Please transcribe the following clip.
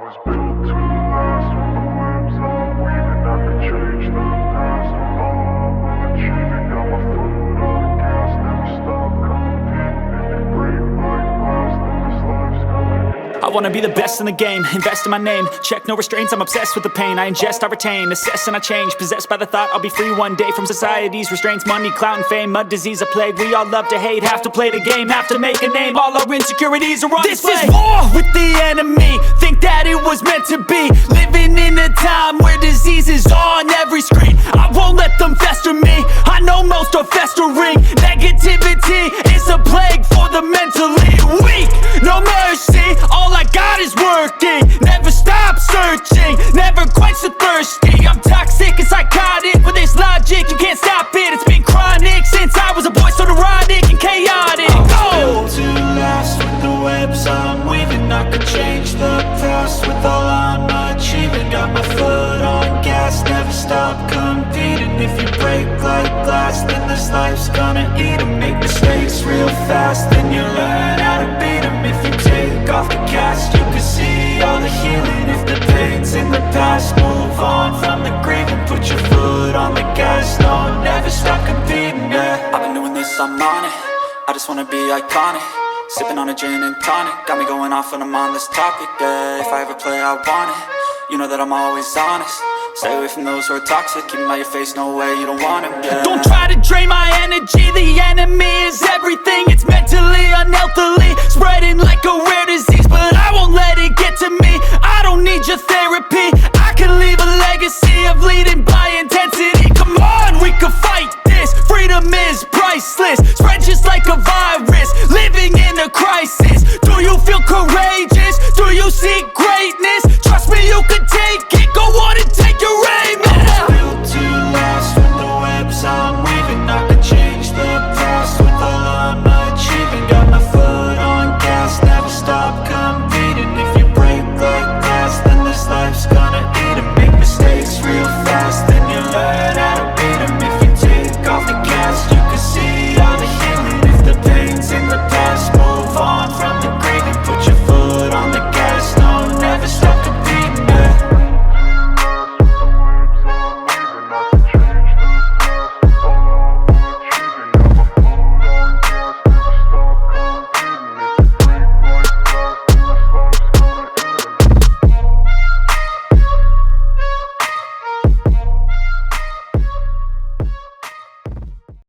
was built to last. With the webs I'm weaving, I could change the past. With all I'm achieving, got my foot on the gas. Never stop competing. If you break like glass, then this life's gonna end. I wanna be the best in the game, invest in my name. Check no restraints, I'm obsessed with the pain. I ingest, I retain, assess and I change. Possessed by the thought I'll be free one day from society's restraints. Money, clout and fame, mud, disease, a plague. We all love to hate, have to play the game, have to make a name. All our insecurities are on display. This is war with the enemy, think that it was meant to be. Living in a time where disease is on every screen. I won't let them fester me, I know most are festering. Negativity is a plague for the mentally weak. No mercy, all I got is working. Never stop searching, never quench the thirsty. I'm toxic and psychotic, with this logic you can't stop it. It's been chronic since I was a boy, so neurotic and chaotic. Built to last. With the webs I'm weaving, I could change the past. With all I'm achieving, got my foot on gas. Never stop competing. If you break like glass, then this life's gonna eat 'em. Make mistakes real fast, then you learn how to beat 'em. If you take off the cast, you can see all the healing. If the pain's in the past, move on from the grave and put your foot on the gas. No, never stop competing, yeah. I've been doing this, I'm on it. I just wanna be iconic. Sipping on a gin and tonic, got me going off when I'm on this topic, yeah. If I ever play, I want it. You know that I'm always honest. Stay away from those who are toxic. Keep 'em out your face, no way, you don't want 'em, yeah. Don't try to drain my energy, the enemy is everything. It's mentally, unhealthily, spreading like a rare disease, but I won't let it get to me.